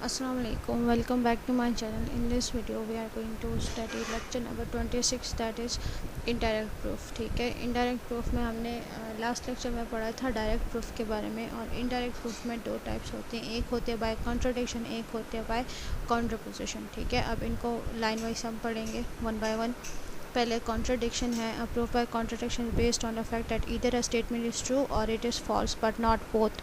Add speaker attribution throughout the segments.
Speaker 1: Assalamu alaikum. Welcome back to my channel. In this video we are going to study lecture number 26, that is indirect proof. ठीक है, indirect proof में हमने last lecture में पढ़ा था direct proof के बारे में। और इनडायरेक्ट प्रूफ में दो टाइप्स होते हैं, एक होते हैं बाय कॉन्ट्रडिक्शन, एक होते हैं बाय कॉन्ट्रपोजिशन। ठीक है, अब इनको लाइन वाइज हम पढ़ेंगे वन बाय वन। पहले कॉन्ट्रडिक्शन है। A proof by contradiction based on the fact that either a statement is true और it is false but not both.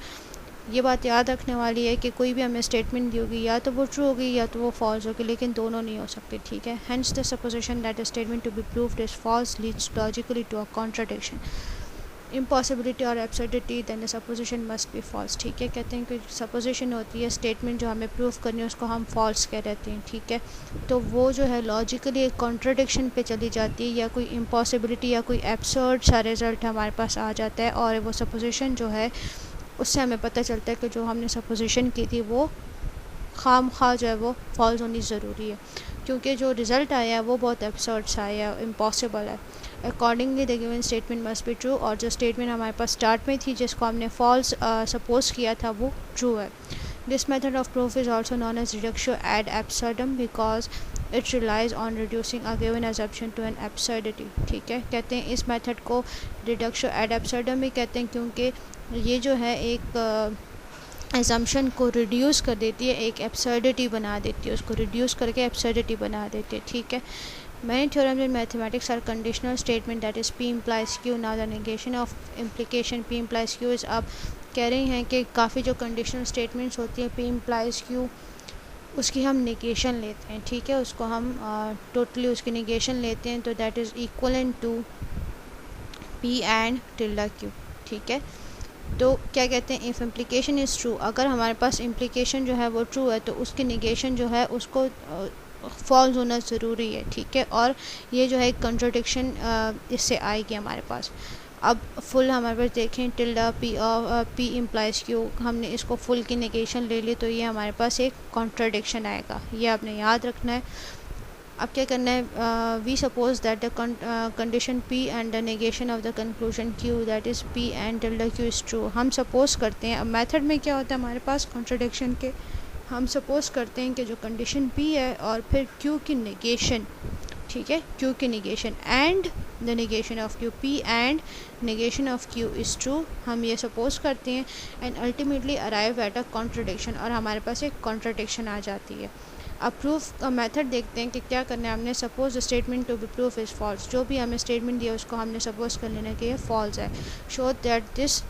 Speaker 1: ये बात याद रखने वाली है कि कोई भी हमें स्टेटमेंट दी होगी या तो वो ट्रू होगी या तो वो फॉल्स होगी, लेकिन दोनों नहीं हो सकती। ठीक है, hence the supposition that the statement to be proved is false leads logically to a contradiction, impossibility और absurdity, then the supposition must be false. ठीक है, कहते हैं कि सपोजिशन होती है, स्टेटमेंट जो हमें प्रूव करनी है उसको हम फॉल्स कह देते हैं। ठीक है, तो वो जो है लॉजिकली एक कॉन्ट्रडिक्शन पे चली जाती है या कोई इम्पॉसिबिलिटी या कोई एब्सर्ड सा रिजल्ट हमारे पास आ जाता है, और वो सपोजिशन जो है उससे हमें पता चलता है कि जो हमने सपोजिशन की थी वो खाम जो है वो फॉल्स होनी ज़रूरी है, क्योंकि जो रिज़ल्ट आया है वो बहुत एब्सर्ड सा आया है, इम्पॉसिबल है। Accordingly the given statement must be true, और जो स्टेटमेंट हमारे पास स्टार्ट में थी जिसको हमने फॉल्स सपोज किया था वो ट्रू है। This method of proof is also known as reduction ad absurdum because it relies on reducing a given assumption to an absurdity. ठीक है, कहते हैं इस मेथड को रिडक्शन एड एब्सर्डम भी कहते हैं, क्योंकि ये जो है एक असम्पशन को रिड्यूस कर देती है, एक एब्सर्डिटी बना देती है, उसको रिड्यूस करके एब्सर्डिटी बना देती है। ठीक है, Many theorems in mathematics are conditional statement that is P implies Q. Now the negation of implication P implies Q is अब कह रही हैं कि काफ़ी जो कंडीशनल स्टेटमेंट्स होती हैं P implies Q, उसकी हम निगेशन लेते हैं। ठीक है, उसको हम टोटली उसकी निगेशन लेते हैं, तो that is equivalent to P and tilde Q। ठीक है, तो क्या कहते हैं, इफ़ इम्प्लीकेशन इज़ ट्रू, अगर हमारे पास इम्प्लीकेशन जो है वो ट्रू है तो उसकी निगेशन जो है उसको फॉल्स होना ज़रूरी है। ठीक है, और ये जो है एक कंट्रोडिक्शन इससे आएगी हमारे पास। अब फुल हमारे पास देखें टिल्डा पी इम्प्लाइज क्यू, हमने इसको फुल की निगेशन ले ली तो ये हमारे पास एक कॉन्ट्रडिक्शन आएगा, ये आपने याद रखना है। अब क्या करना है, we suppose that the condition P and the negation of the conclusion Q that is P and tilde Q is true. हम सपोज करते हैं, अब मेथड में क्या होता है हमारे पास कॉन्ट्रडिक्शन के, हम सपोज करते हैं कि जो कंडीशन P है और फिर Q की निगेशन, ठीक है, Q की negation and the negation of Q, P and negation of Q is true, हम ये सपोज करते हैं and ultimately arrive at a contradiction, और हमारे पास एक कॉन्ट्रडिक्शन आ जाती है। अब प्रूफ का मेथड देखते हैं कि क्या करना है हमने। Suppose the statement to be proof is false, जो भी हमें स्टेटमेंट दिया उसको हमने सपोज कर लेना कि ये फॉल्स है। Show that this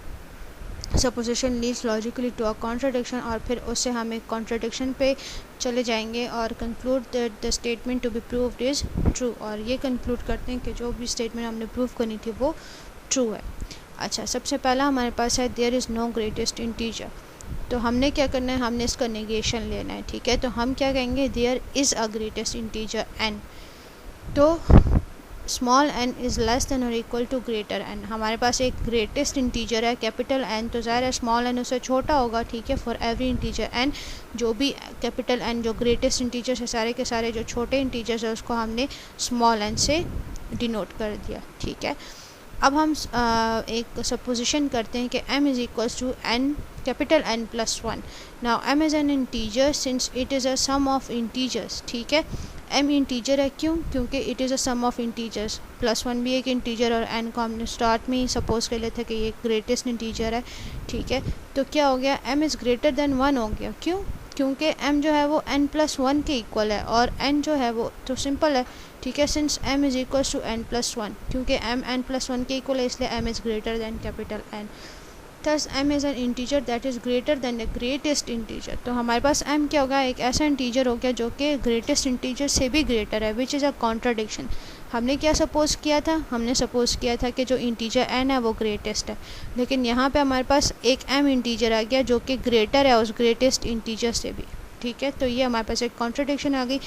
Speaker 1: supposition leads logically to a contradiction, और फिर उससे हम एक कॉन्ट्रडिक्शन पे चले जाएंगे और conclude that the statement to be proved is true, और ये कंक्लूड करते हैं कि जो भी स्टेटमेंट हमने प्रूव करनी थी वो ट्रू है। अच्छा, सबसे पहला हमारे पास है there is no greatest integer, तो हमने क्या करना है, हमने इसका नेगेशन लेना है। ठीक है, तो हम क्या कहेंगे, there is a greatest integer n, तो small n is less than और इक्वल टू ग्रेटर n। हमारे पास एक ग्रेटेस्ट इंटीजर है कैपिटल N, तो ज़ाहिर है स्मॉल n उससे छोटा होगा। ठीक है, फॉर एवरी इंटीजर n, जो भी कैपिटल N जो ग्रेटेस्ट इंटीजर्स है सारे के सारे जो छोटे इंटीजर्स है उसको हमने स्मॉल n से डिनोट कर दिया। ठीक है, अब हम एक सपोजिशन करते हैं कि m is equals to n capital N plus 1। Now m is an integer since it is a sum of integers. ठीक है, m इंटीजर है, क्यों, क्योंकि it is a sum of integers, plus 1 भी एक इंटीजर, और n को हमने स्टार्ट में ही सपोज कर लिया था कि ये ग्रेटेस्ट इंटीजर है। ठीक है, तो क्या हो गया, m इज़ ग्रेटर देन 1 हो गया, क्यों, क्योंकि m जो है वो n प्लस 1 के इक्वल है, और n जो है वो तो सिंपल है। ठीक है, since m is equals to n plus 1, क्योंकि m n प्लस 1 के इक्वल है इसलिए m is greater than capital N। Thus m is an integer that is greater than the greatest integer, तो हमारे पास m क्या होगा, एक ऐसा इंटीजर हो गया जो कि ग्रेटेस्ट इंटीजर से भी ग्रेटर है, विच इज़ अ कॉन्ट्रडिक्शन। हमने क्या सपोज किया था, हमने सपोज किया था कि जो इंटीजर n है वो ग्रेटेस्ट है, लेकिन यहाँ पे हमारे पास एक m इंटीजर आ गया जो कि ग्रेटर है उस ग्रेटेस्ट इंटीजर से भी। ठीक है, तो ये हमारे पास एक कॉन्ट्रडिक्शन आ गई,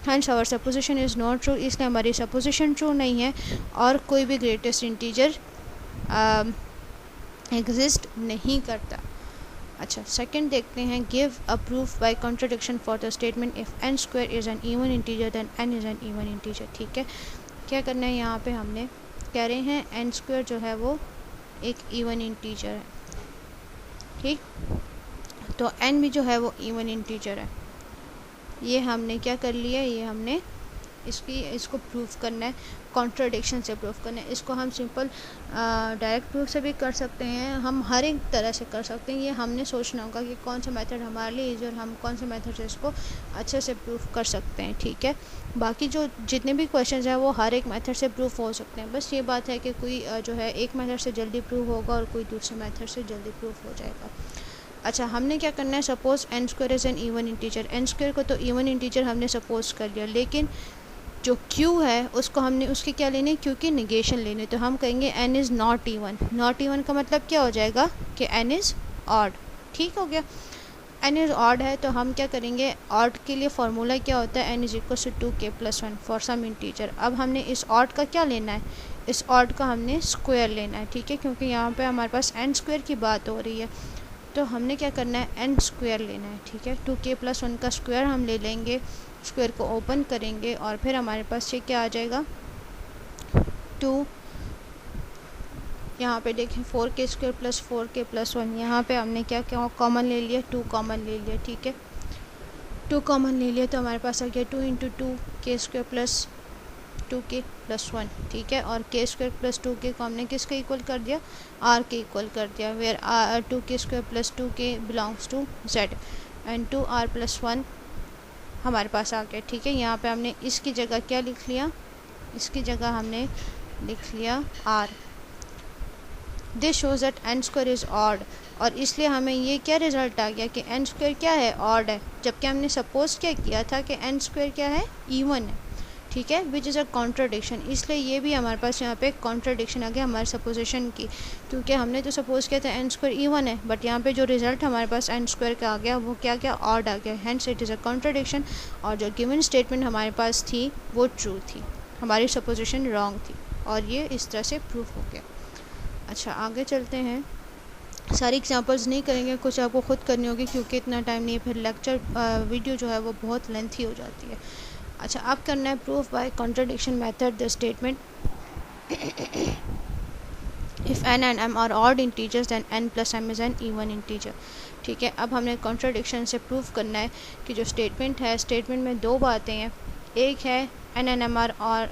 Speaker 1: hence our supposition is not true, इसलिए हमारी सपोजिशन ट्रू नहीं है और कोई भी ग्रेटेस्ट इंटीजर एग्जिस्ट नहीं करता। अच्छा, सेकंड देखते हैं, give a proof by contradiction for the statement if n square is an even integer then n is an even integer. ठीक है, क्या करना है यहाँ पे, हमने कह रहे हैं n स्क्वायर जो है वो एक इवन इंटीजर है। ठीक, तो n भी जो है वो इवन इंटीजर है। ये हमने क्या कर लिया, ये हमने इसको प्रूफ करना है, कॉन्ट्राडिक्शन से प्रूफ करना है। इसको हम सिंपल डायरेक्ट प्रूफ से भी कर सकते हैं, हम हर एक तरह से कर सकते हैं। ये हमने सोचना होगा कि कौन सा मेथड हमारे लिए इजी और हम कौन से मेथड से इसको अच्छे से प्रूफ कर सकते हैं, ठीक है। बाकी जो जितने भी क्वेश्चन हैं वो हर एक मेथड से प्रूफ हो सकते हैं। बस ये बात है कि कोई जो है एक मेथड से जल्दी प्रूफ होगा और कोई दूसरे मेथड से जल्दी प्रूफ हो जाएगा। अच्छा, हमने क्या करना है, suppose n square is an even integer. N square को तो इवन इंटीजर हमने सपोज कर लिया, लेकिन जो q है उसको हमने उसकी क्या लेनी है, q की निगेशन लेनी है। तो हम कहेंगे n is not even. Not even का मतलब क्या हो जाएगा कि n इज़ ऑड, ठीक हो गया। n इज़ ऑड है तो हम क्या करेंगे, ऑड के लिए फार्मूला क्या होता है, n is equal to 2k+1 for some integer. अब हमने इस ऑड का क्या लेना है, इस ऑड का हमने स्क्वायर लेना है, ठीक है, क्योंकि यहाँ पे हमारे पास n स्क्वायर की बात हो रही है। तो हमने क्या करना है, n स्क्वायर लेना है, ठीक है। 2k+1 का स्क्वायर हम ले लेंगे, स्क्वायर को ओपन करेंगे और फिर हमारे पास ये क्या आ जाएगा, 2, यहाँ पे देखें 4k² + 4k+1, यहाँ पे हमने क्या क्या कॉमन ले लिया, 2 कॉमन ले लिया, ठीक है। 2 कॉमन ले लिया तो हमारे पास आ गया 2 × 2k² + 2k+1, ठीक है। और k² + 2k को हमने किसके इक्वल कर दिया, r के इक्वल कर दिया, where 2k² + 2k belongs to z and 2r + 1 हमारे पास आ गया, ठीक है। यहाँ पे हमने इसकी जगह क्या लिख लिया, इसकी जगह हमने लिख लिया r। This shows that n square is odd, और इसलिए हमें ये क्या रिजल्ट आ गया कि n स्क्वायर क्या है, ऑड है, जबकि हमने सपोज क्या किया था कि n स्क्वायर क्या है, इवन है, ठीक है, विच इज़ अ कॉन्ट्राडिक्शन। इसलिए ये भी हमारे पास यहाँ पे कॉन्ट्राडिक्शन आ गया हमारे सपोजिशन की, क्योंकि हमने तो सपोज किया था n स्क्वायर इवन है, बट यहाँ पे जो रिजल्ट हमारे पास n स्क्वायर का आ गया वो क्या क्या, ऑड आ गया, hence it is a contradiction. और जो गिवन स्टेटमेंट हमारे पास थी वो ट्रू थी, हमारी सपोजिशन रॉन्ग थी, और ये इस तरह से प्रूफ हो गया। अच्छा, आगे चलते हैं। सारी एग्जांपल्स नहीं करेंगे, कुछ आपको खुद करनी होगी क्योंकि इतना टाइम नहीं है, फिर लेक्चर वीडियो जो है वो बहुत लेंथी हो जाती है। अच्छा, अब करना है proof by contradiction method the statement if n and m are odd integers than n + m is an even integer, ठीक है। अब हमने कॉन्ट्राडिक्शन से प्रूफ करना है कि जो स्टेटमेंट है, स्टेटमेंट में दो बातें हैं, एक है n and m आर और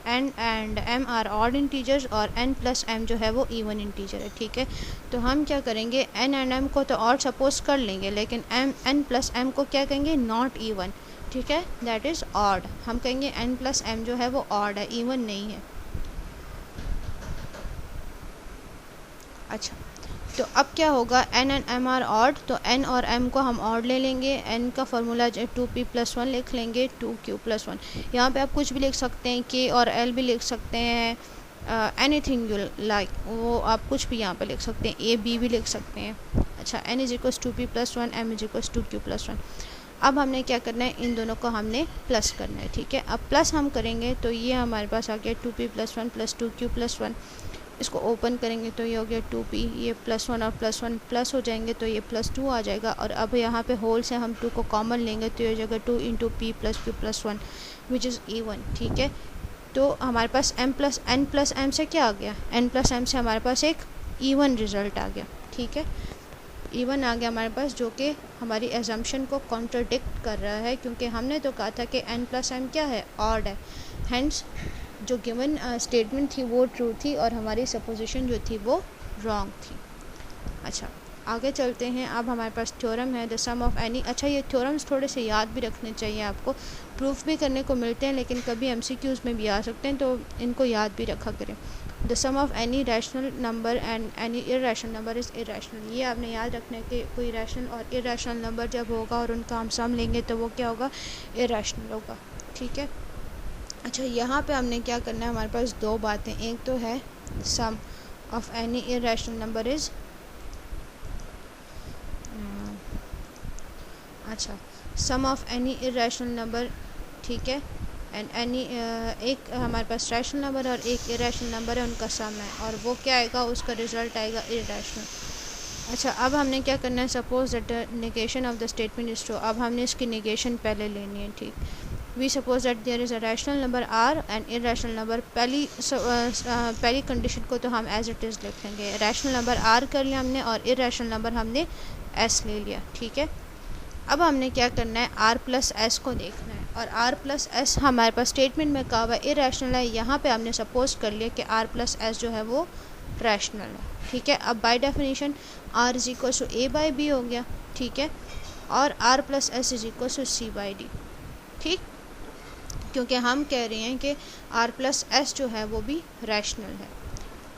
Speaker 1: n and m are odd integers और n + m जो है वो इवन इंटीजर है, ठीक है। तो हम क्या करेंगे, n and m को तो ऑड सपोज कर लेंगे, लेकिन n + m को क्या कहेंगे, नॉट इवन, ठीक है, दैट इज़ ऑड। हम कहेंगे n + m जो है वो ऑड है, इवन नहीं है। अच्छा, तो अब क्या होगा, n and m are odd, तो n और m को हम ऑड ले लेंगे, n का फार्मूला 2p + 1 लिख लेंगे, 2q + 1। यहाँ पे आप कुछ भी लिख सकते हैं, k और l भी लिख सकते हैं, एनीथिंग यू लाइक, वो आप कुछ भी यहाँ पे लिख सकते हैं, a b भी लिख सकते हैं। अच्छा, n = 2p + 1, m = 2q + 1। अब हमने क्या करना है, इन दोनों को हमने प्लस करना है, ठीक है। अब प्लस हम करेंगे तो ये हमारे पास आ गया 2p + 1 + 2q + 1। इसको ओपन करेंगे तो ये हो गया 2p, ये +1 और +1 प्लस हो जाएंगे तो ये +2 आ जाएगा। और अब यहाँ पे होल से हम 2 को कॉमन लेंगे तो ये हो जाएगा 2 × p + q + 1 which is even, ठीक है। तो हमारे पास n + m से क्या आ गया, n + m से हमारे पास एक इवन रिज़ल्ट आ गया, ठीक है, इवन आ गया हमारे पास, जो कि हमारी एजम्पशन को कॉन्ट्रडिक्ट कर रहा है, क्योंकि हमने तो कहा था कि n + m क्या है, ऑड है, हेंस जो गिवन स्टेटमेंट थी वो ट्रू थी और हमारी सपोजिशन जो थी वो रॉन्ग थी। अच्छा, आगे चलते हैं। अब हमारे पास थ्योरम है द सम ऑफ एनी। अच्छा, ये थ्योरम्स थोड़े से याद भी रखने चाहिए आपको, प्रूफ भी करने को मिलते हैं लेकिन कभी MCQs में भी आ सकते हैं, तो इनको याद भी रखा करें। The sum of any rational number and any irrational number is irrational. ये आपने याद रखना है कि कोई रैशनल और इरेशनल नंबर जब होगा और उनका हम सम लेंगे तो वो क्या होगा, इरेशनल होगा, ठीक है। अच्छा, यहाँ पे हमने क्या करना है, हमारे पास दो बातें, एक तो है sum of any irrational number is, अच्छा, sum of any irrational number, ठीक है, एंड एनी एक हमारे पास रैशनल नंबर और एक इरेशनल नंबर है, उनका सम है, और वो क्या आएगा, उसका रिजल्ट आएगा इरेशनल। अच्छा, अब हमने क्या करना है, suppose that negation of the statement is true. अब हमने इसकी नेगेशन पहले लेनी है, ठीक। We suppose that there is a rational number r and irrational number. पहली कंडीशन को तो हम एज इट इज़ लिखेंगे, रैशनल नंबर आर कर लिया हमने और इरेशनल नंबर हमने एस ले लिया, ठीक है। अब हमने क्या करना है, आर प्लस एस को देखना है, और आर प्लस एस हमारे पास स्टेटमेंट में कहा हुआ इरेशनल है। यहाँ पे हमने सपोज कर लिया कि आर प्लस एस जो है वो रैशनल है, ठीक है। अब by definition r is equal to a by b हो गया, ठीक है, और r plus S is equal to c by d, ठीक, क्योंकि हम कह रहे हैं कि आर प्लस एस जो है वो भी रैशनल है।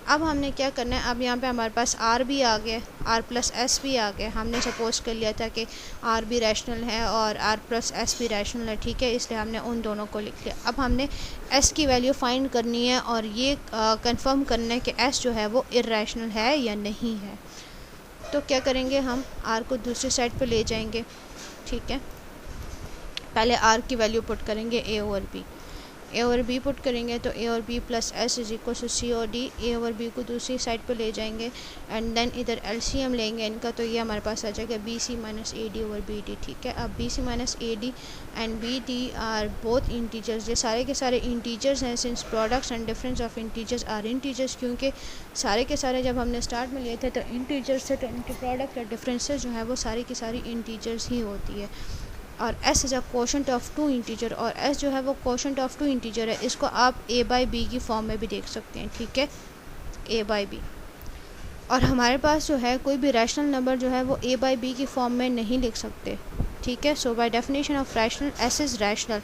Speaker 1: अब हमने क्या करना है, अब यहाँ पे हमारे पास आर भी आ गया, आर प्लस एस भी आ गया। हमने सपोज कर लिया था कि आर भी रैशनल है और आर प्लस एस भी रैशनल है, ठीक है, इसलिए हमने उन दोनों को लिख लिया। अब हमने एस की वैल्यू फाइंड करनी है और ये कंफर्म करना है कि एस जो है वो इर्रेशनल है या नहीं है। तो क्या करेंगे, हम आर को दूसरी साइड पे ले जाएंगे, ठीक है। पहले आर की वैल्यू पुट करेंगे A over B, A over B put करेंगे तो ए और B plus S is equal to C और डी। ए ओवर बी को दूसरी साइड पे ले जाएंगे एंड देन इधर एलसीएम लेंगे इनका, तो ये हमारे पास आ जाएगा b c minus a d over b d, ठीक है। अब b c minus a d and b d are both integers, ये सारे के सारे इंटीजर्स हैं, since products and difference of integers are integers, क्योंकि सारे के सारे जब हमने स्टार्ट में लिए थे तो इंटीजर्स थे, तो इनके प्रोडक्ट या डिफरेंसेस जो है वो सारी की सारी इंटीजर्स ही होती है। और s is a quotient of two integer, और s जो है वो कोशेंट ऑफ टू इंटीजर है, इसको आप a बाई बी की फॉर्म में भी देख सकते हैं, ठीक है, a बाई बी। और हमारे पास जो है कोई भी रैशनल नंबर जो है वो a बाई बी की फॉर्म में नहीं लिख सकते, ठीक है। So by definition of rational s is rational,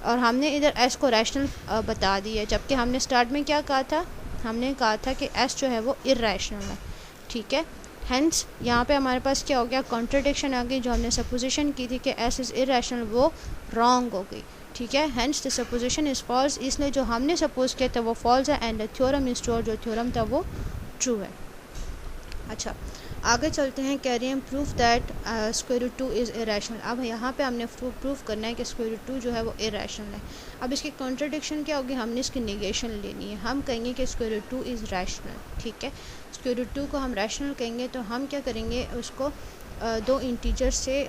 Speaker 1: और हमने इधर s को रैशनल बता दिया, जबकि हमने स्टार्ट में क्या कहा था, हमने कहा था कि s जो है वो इर्रेशनल है, ठीक है। हेंस यहाँ पे हमारे पास क्या हो गया, कॉन्ट्रडिक्शन आ गई। जो हमने सपोजिशन की थी कि एस इज़ इरेशनल वो रॉन्ग हो गई, ठीक है। Hence the supposition is false, इसलिए जो हमने सपोज किया था वो फॉल्स है and the theorem is true, जो थ्योरम था वो ट्रू है। अच्छा, आगे चलते हैं, कह रहे हैं proof that square root 2 is irrational. अब यहाँ पे हमने प्रूफ करना है कि स्क्वायर रूट 2 जो है वो इरेशनल है। अब इसकी कॉन्ट्रडिक्शन क्या होगी, हमने इसकी नेगेशन लेनी है। हम कहेंगे कि स्क्वायर रूट 2 इज़ रैशनल, ठीक है। स्क्वायर रूट 2 को हम रैशनल कहेंगे तो हम क्या करेंगे, उसको दो इंटीजर से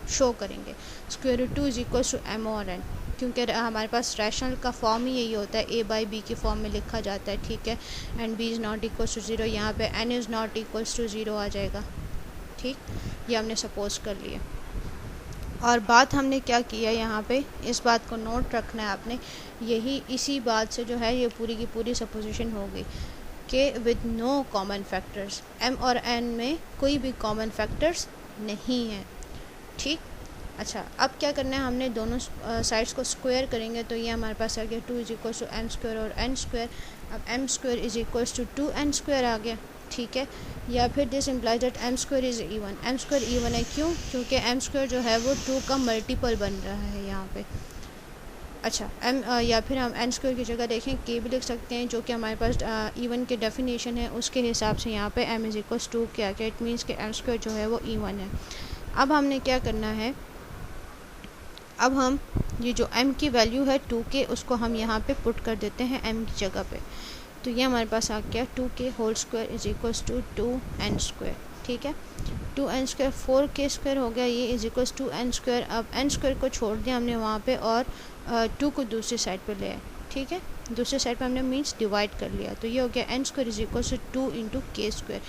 Speaker 1: शो करेंगे। Square root 2 is equal to m और एन, क्योंकि हमारे पास रैशनल का फॉर्म ही यही होता है, ए बाई बी की फॉर्म में लिखा जाता है, ठीक है। And B is not equal to zero, यहाँ पे N is not equal to zero आ जाएगा, ठीक, ये हमने सपोज कर लिया। और बात हमने क्या किया यहाँ पे, इस बात को नोट रखना है आपने, यही इसी बात से जो है ये पूरी की पूरी सपोजिशन हो गई कि with no common factors, m और एन में कोई भी कॉमन फैक्टर्स नहीं है, ठीक। अच्छा, अब क्या करना है, हमने दोनों साइड्स को स्क्वायर करेंगे तो ये हमारे पास आ गया 2 is equal to M square और एन स्क्वायर। अब M square is equal to 2 N square आ गया, ठीक है। या फिर this implies that M square is even, M square even है, क्यों, क्योंकि एम स्क्वायर जो है वो 2 का मल्टीपल बन रहा है यहाँ पे। अच्छा, एम या फिर हम एन स्क्वायर की जगह देखें के भी लिख सकते हैं, जो कि हमारे पास इवन के डेफिनेशन है, उसके हिसाब से यहाँ पे एम इज़ इक्वल टू क्या क्या, इट मीन्स कि एम स्क्वायर जो है वो इवन है। अब हमने क्या करना है, अब हम ये जो m की वैल्यू है 2 के, उसको हम यहाँ पे पुट कर देते हैं m की जगह पे, तो ये हमारे पास आ गया 2 के whole square is equals to 2n square, ठीक है। 2n स्क्वायर 4 के स्क्वायर हो गया, ये is equals to n square. अब n स्क्वायर को छोड़ दिया हमने वहाँ पे और 2 को दूसरी साइड पे ले आए, ठीक है, दूसरी साइड पे हमने मीन्स डिवाइड कर लिया, तो ये हो गया n square is equals to 2 into के स्क्वायर।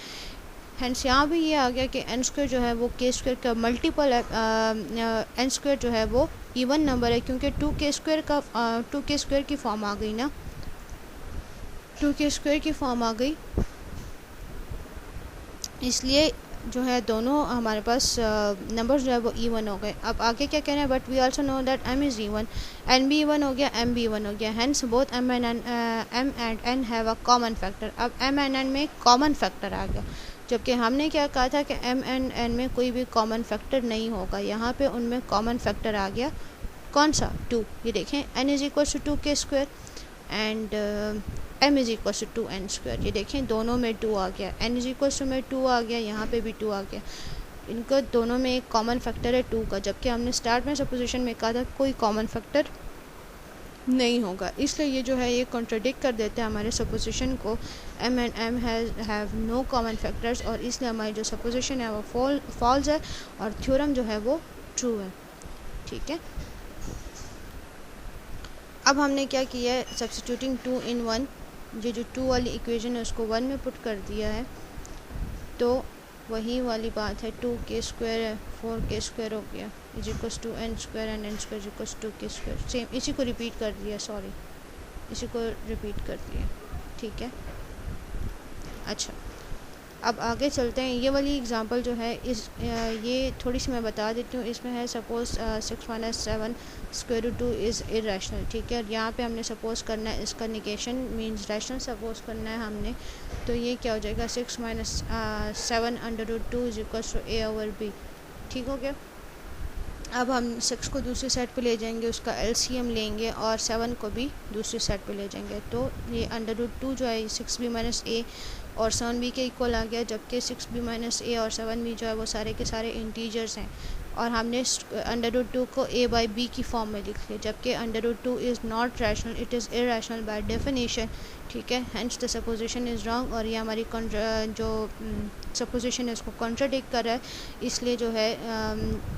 Speaker 1: हैंस यहाँ भी ये आ गया कि एन स्क्वायर जो है वो के स्क्वायर का मल्टीपल है, एन स्क्वायर जो है वो इवन नंबर है, क्योंकि 2 के स्क्वायर की फॉर्म आ गई ना, 2 के स्क्वायर की फॉर्म आ गई, इसलिए जो है दोनों हमारे पास नंबर्स जो है वो इवन हो गए। अब आगे क्या कहना है, but we also know that m is even, n भी इवन हो गया, m भी इवन हो गया, hence both m and n have a common factor. अब m एंड n में कॉमन फैक्टर आ गया, जबकि हमने क्या कहा था कि m एंड n में कोई भी कॉमन फैक्टर नहीं होगा, यहाँ पे उनमें कॉमन फैक्टर आ गया, कौन सा, 2। ये देखें n इज़ इक्वल टू 2 के square and m is equal to 2n square, ये देखें दोनों में 2 आ गया, n इज़ इक्वल टू में 2 आ गया, यहाँ पे भी 2 आ गया, इनको दोनों में एक कॉमन फैक्टर है 2 का, जबकि हमने स्टार्ट में सपोजिशन में कहा था कोई कॉमन फैक्टर नहीं होगा, इसलिए ये जो है ये कॉन्ट्रडिक्ट कर देते हैं हमारे सपोजिशन को, m and m have no common factors, और इसलिए हमारी जो सपोजिशन है वो फॉल्स है और थ्योरम जो है वो ट्रू है, ठीक है। अब हमने क्या किया है, सब्स्टिट्यूटिंग 2 in 1, ये जो 2 वाली इक्वेशन है उसको 1 में पुट कर दिया है, तो वही वाली बात है, 2k² है, 4k² हो गया is equals to n² and n² is equals 2k²। Same इसी को रिपीट कर दिया, सॉरी इसी को रिपीट कर दिया, ठीक है। अच्छा, अब आगे चलते हैं। ये वाली एग्जांपल जो है ये थोड़ी सी मैं बता देती हूँ। इसमें है सपोज़ 6 - 7 √2 इज़ इरेशनल, ठीक है। और यहाँ पे हमने सपोज़ करना है इसका निगेशन मींस रैशनल सपोज़ करना है हमने। तो ये क्या हो जाएगा, 6 - 7 √2 इज इक्वल्स टू a/b, ठीक हो गया। अब हम 6 को दूसरी साइड पे ले जाएंगे, उसका LCM लेंगे और 7 को भी दूसरी साइड पे ले जाएंगे। तो ये √2 जो है 6b - a और 7b के इक्वल आ गया, जबकि 6b - a और 7b जो है वो सारे के सारे इंटीजर्स हैं। और हमने √2 को a/b की फॉर्म में लिख लिया, जबकि √2 is not rational, it is irrational by definition, ठीक है। Hence the supposition is wrong. और ये हमारी जो सपोजिशन है उसको कॉन्ट्राडिक्ट कर रहा है, इसलिए जो है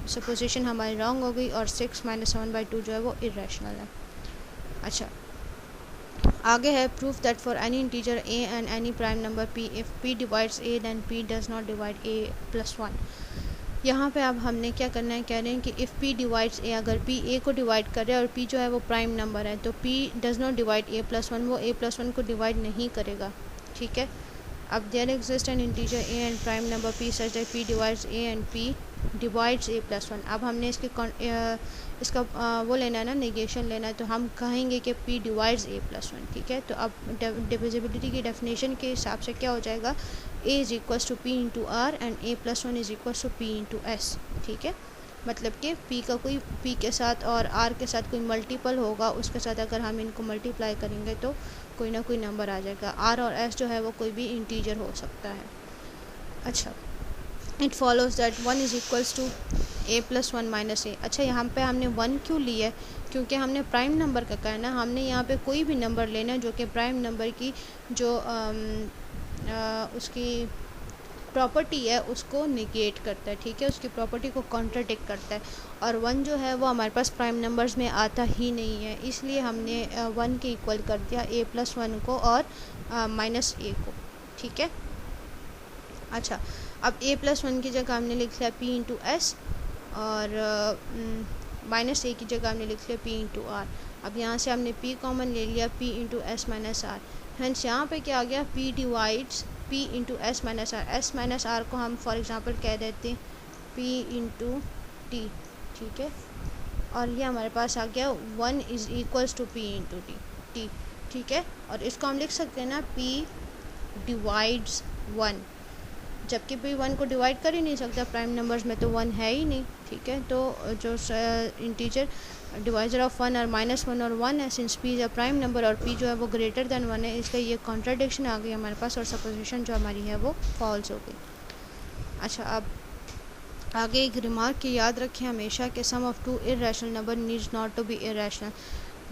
Speaker 1: सपोजिशन हमारी रॉन्ग हो गई और 6 - 7/2 जो है वो इरेशनल है। अच्छा, आगे है proof that for any integer a and any prime number p if p divides a then p does not divide a + 1। यहाँ पे अब हमने क्या करना है, कह रहे हैं कि इफ़ p डिवाइड्स a, अगर p a को डिवाइड कर रहा है और p जो है वो प्राइम नंबर है, तो p does not divide a + 1, वो a + 1 को डिवाइड नहीं करेगा, ठीक है। अब there exist an integer a and prime number p such that p divides a and p divides a + 1। अब हमने इसका वो लेना है ना, नेगेशन लेना है। तो हम कहेंगे कि p डिवाइड्स a + 1, ठीक है। तो अब डिविजिबिलिटी की डेफिनेशन के हिसाब से क्या हो जाएगा, a is equals to p × r and a + 1 is equals to p × s, ठीक है। मतलब कि p का कोई p के साथ और r के साथ कोई मल्टीपल होगा, उसके साथ अगर हम इनको मल्टीप्लाई करेंगे तो कोई ना कोई नंबर आ जाएगा। r और s जो है वो कोई भी इंटीजर हो सकता है। अच्छा, it follows that 1 is equals to a + 1 - a। अच्छा, यहाँ पे हमने 1 क्यों लिया है, क्योंकि हमने प्राइम नंबर का कहना है। हमने यहाँ पे कोई भी नंबर लेना है जो कि प्राइम नंबर की जो उसकी प्रॉपर्टी है उसको निगेट करता है, ठीक है, उसकी प्रॉपर्टी को कॉन्ट्राडिक्ट करता है। और 1 जो है वो हमारे पास प्राइम नंबर्स में आता ही नहीं है, इसलिए हमने 1 के इक्वल कर दिया a + 1 को और -a को, ठीक है। अच्छा, अब a + 1 की जगह हमने लिख लिया p × s और -a की जगह हमने लिख लिया p × r। अब यहाँ से हमने p कॉमन ले लिया, p × s - r। हेंस यहाँ पे क्या आ गया, p divides p × s - r। s - r को हम फॉर एग्जांपल कह देते हैं p × t, ठीक है। और ये हमारे पास आ गया 1 is equals to p × t, ठीक है। और इसको हम लिख सकते हैं ना p डिवाइड्स 1, जबकि p 1 को डिवाइड कर ही नहीं सकता, प्राइम नंबर्स में तो 1 है ही नहीं, ठीक है। तो जो इंटीजर डिवाइजर ऑफ 1 और -1 और 1 है, since p is a prime number और p जो है वो ग्रेटर देन 1 है, इसलिए ये कॉन्ट्राडिक्शन आ गई हमारे पास और सपोजिशन जो हमारी है वो फॉल्स हो गई। अच्छा, अब आगे एक रिमार्क की याद रखें हमेशा कि sum of 2 irrational number needs not to be irrational.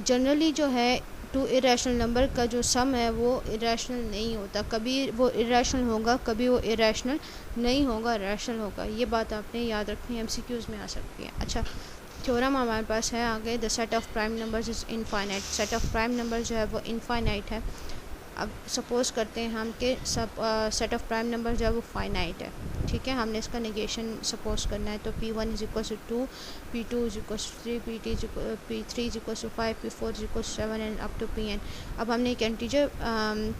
Speaker 1: Generally जो है 2 इरेशनल नंबर का जो सम है वो इरेशनल नहीं होता, कभी वो इरेशनल होगा, कभी वो इरेशनल नहीं होगा, रैशनल होगा। ये बात आपने याद रखनी है, MCQs में आ सकती है। अच्छा, थ्योरम हमारे पास है आगे, the set of prime numbers is infinite. Set of prime number जो है वो इनफाइनाइट है। अब सपोज़ करते हैं हम कि सब सेट ऑफ प्राइम नंबर जो है वो फाइनाइट है, ठीक है। हमने इसका नेगेशन सपोज करना है। तो p1 is equal to 2, p2 is equal to 3, p3 is equal to 5, p4 is equal to 7 and up to pn। अब हमने एक इंटीजर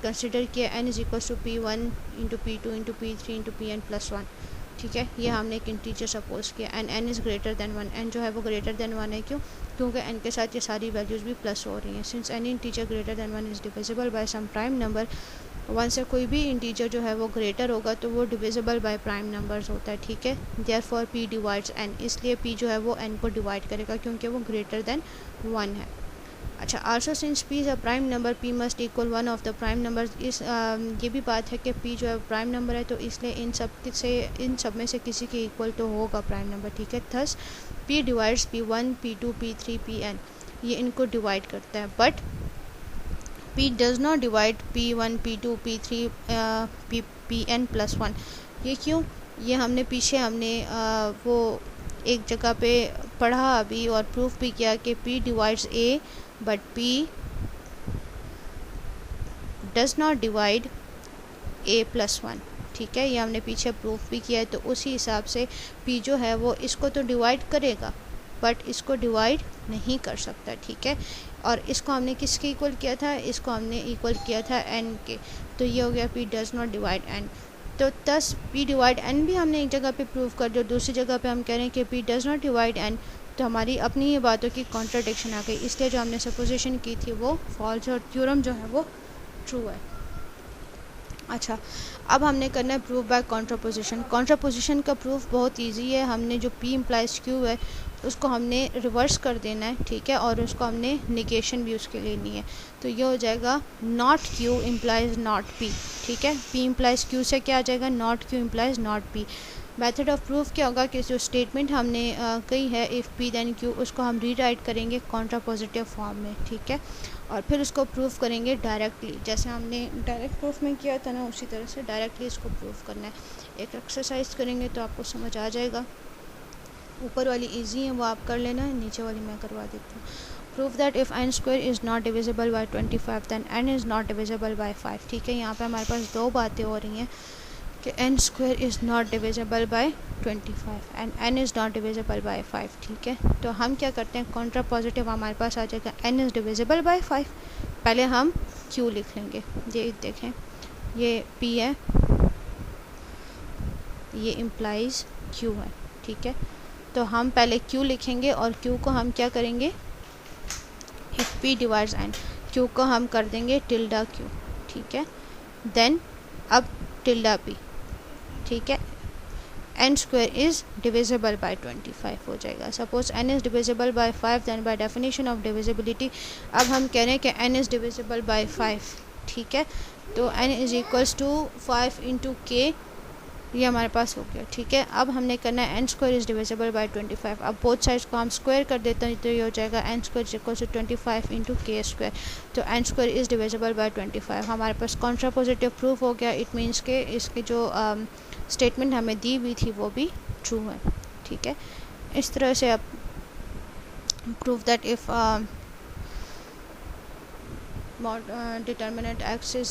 Speaker 1: कंसिडर किया, n is equal to p1 × p2 × p3 × pn + 1, ठीक है। ये हमने एक इंटीजर सपोज किया and n is greater than 1। n जो है वो ग्रेटर देन 1 है, क्यों, क्योंकि n के साथ ये सारी वैल्यूज़ भी प्लस हो रही हैं। Since any integer greater than 1 is divisible by some prime number, 1 से कोई भी इंटीजर जो है वो ग्रेटर होगा तो वो डिविजिबल बाय प्राइम नंबर्स होता है, ठीक है। देयरफॉर p डिवाइड्स n, इसलिए p जो है वो n को डिवाइड करेगा क्योंकि वो ग्रेटर देन 1 है। अच्छा, also since p is a prime number p must equal 1 of the prime number. इस ये भी बात है कि p जो है प्राइम नंबर है, तो इसलिए इन सब में से किसी के इक्वल तो होगा प्राइम नंबर, ठीक है। Thus p divides p1 p2 p3 pn, ये इनको डिवाइड करता है, but p does not divide p1 p2 p3 pn + 1। ये क्यों, ये हमने पीछे वो एक जगह पे पढ़ा अभी और प्रूफ भी किया कि p divides a but p does not divide a + 1, ठीक है, ये हमने पीछे प्रूफ भी किया है। तो उसी हिसाब से p जो है वो इसको तो डिवाइड करेगा बट इसको डिवाइड नहीं कर सकता, ठीक है। और इसको हमने किसके इक्वल किया था, इसको हमने इक्वल किया था n के। तो ये हो गया p does not divide n। तो दस p डिवाइड n भी हमने एक जगह पे प्रूव कर दिया, दूसरी जगह पे हम कह रहे हैं कि p does not divide n। तो हमारी अपनी ये बातों की कॉन्ट्राडिक्शन आ गई, इसलिए जो हमने सपोजिशन की थी वो फॉल्स और थ्योरम जो है वो ट्रू है। अच्छा, अब हमने करना है प्रूफ बाय कॉन्ट्रापोजिशन। कॉन्ट्रापोजिशन का प्रूफ बहुत इजी है। हमने जो p इम्प्लाइज q है उसको हमने रिवर्स कर देना है, ठीक है, और उसको हमने निगेशन भी उसके लेनी है। तो ये हो जाएगा not q implies not p, ठीक है। p इम्प्लाइज q से क्या आ जाएगा, not q implies not p। Method of proof क्या होगा कि जो स्टेटमेंट हमने कही है इफ़ p देन q, उसको हम रीराइट करेंगे कॉन्ट्रापोजिटिव फॉर्म में, ठीक है, और फिर उसको प्रूफ करेंगे डायरेक्टली, जैसे हमने डायरेक्ट प्रूफ में किया था ना उसी तरह से डायरेक्टली इसको प्रूफ करना है। एक एक्सरसाइज करेंगे तो आपको समझ आ जाएगा। ऊपर वाली इजी है वो आप कर लेना, नीचे वाली मैं करवा देती हूँ। Proof that if n square is not divisible by 25 than n is not divisible by 5, ठीक है। यहाँ पे हमारे पास दो बातें हो रही हैं कि n square is not divisible by 25 and n is not divisible by 5, ठीक है। तो हम क्या करते हैं, कॉन्ट्रा पॉजिटिव हमारे पास आ जाएगा n इज़ डिविजिबल बाय 5। पहले हम q लिख लेंगे, ये देखें ये p है, ये इम्प्लाइज q है, ठीक है। तो हम पहले q लिखेंगे और q को हम क्या करेंगे, if p divides n, q को हम कर देंगे टिल्डा q, ठीक है। देन अब टिल्डा p, ठीक है। n square is divisible by 25 हो जाएगा। Suppose n is divisible by 5 then by definition of divisibility अब हम कह रहे हैं कि n इज़ डिविजिबल बाय 5, ठीक है। तो n is equals to 5 into k, ये हमारे पास हो गया, ठीक है। अब हमने करना है n square is divisible by 25। अब बोथ साइड्स को हम स्क्वायर कर देते हैं तो ये हो जाएगा n square equals to 25 into k square. तो n square is divisible by 25 हमारे पास कॉन्ट्रा पॉजिटिव प्रूफ हो गया। इट मीन्स के इसकी जो स्टेटमेंट हमें दी हुई थी वो भी ट्रू है, ठीक है। इस तरह से अब proof that if determinant x is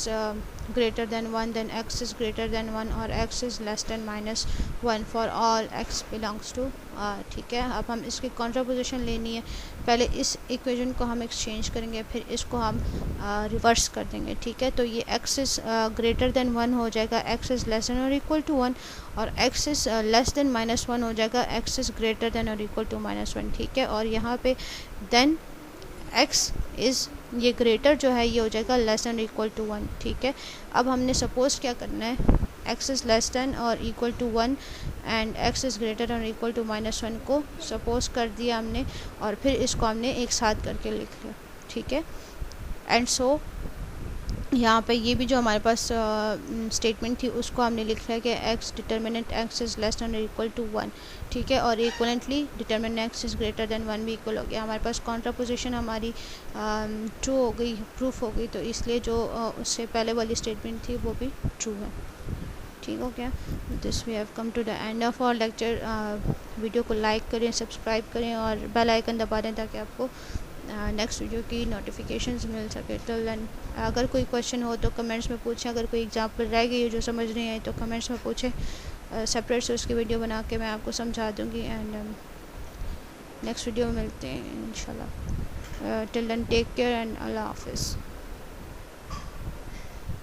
Speaker 1: greater than 1 then x is greater than 1 और x is less than -1 for all x belongs to ठीक है। अब हम इसकी कॉन्ट्रापोजिशन लेनी है। पहले इस इक्वेशन को हम एक्सचेंज करेंगे, फिर इसको हम रिवर्स कर देंगे, ठीक है। तो ये x is greater than 1 हो जाएगा, x is less than or equal to 1, और x is less than -1 हो जाएगा, x is greater than or equal to -1, ठीक है। और यहाँ पे then x इज़ ये ग्रेटर जो है ये हो जाएगा लेस देन इक्वल टू 1, ठीक है। अब हमने सपोज क्या करना है, x इज़ लेस देन और equal to 1 and x is greater और इक्वल टू -1 को सपोज कर दिया हमने, और फिर इसको हमने एक साथ करके लिख लिया, ठीक है। एंड सो यहाँ पे ये भी जो हमारे पास स्टेटमेंट थी उसको हमने लिख लिया कि x determinant x is less than और इक्वल टू 1, ठीक है। और equivalently determinant x is greater than 1 भी इक्वल हो गया। हमारे पास कॉन्ट्रापोजिशन हमारी ट्रू हो गई, प्रूफ हो गई, तो इसलिए जो उससे पहले वाली स्टेटमेंट थी वो भी ट्रू है, ठीक हो गया। This we have come to the end of our lecture. Video को लाइक करें, सब्सक्राइब करें और बेल आइकन दबा दें ताकि आपको नेक्स्ट वीडियो की नोटिफिकेशंस मिल सके। तो अगर कोई क्वेश्चन हो तो कमेंट्स में पूछें, अगर कोई एग्जांपल रह गई है जो समझ नहीं आई तो कमेंट्स में पूछें, सेपरेट से उसकी वीडियो बना के मैं आपको समझा दूँगी। एंड नेक्स्ट वीडियो में मिलते हैं इंशाल्लाह। Till then take care and अल्लाह हाफिज़।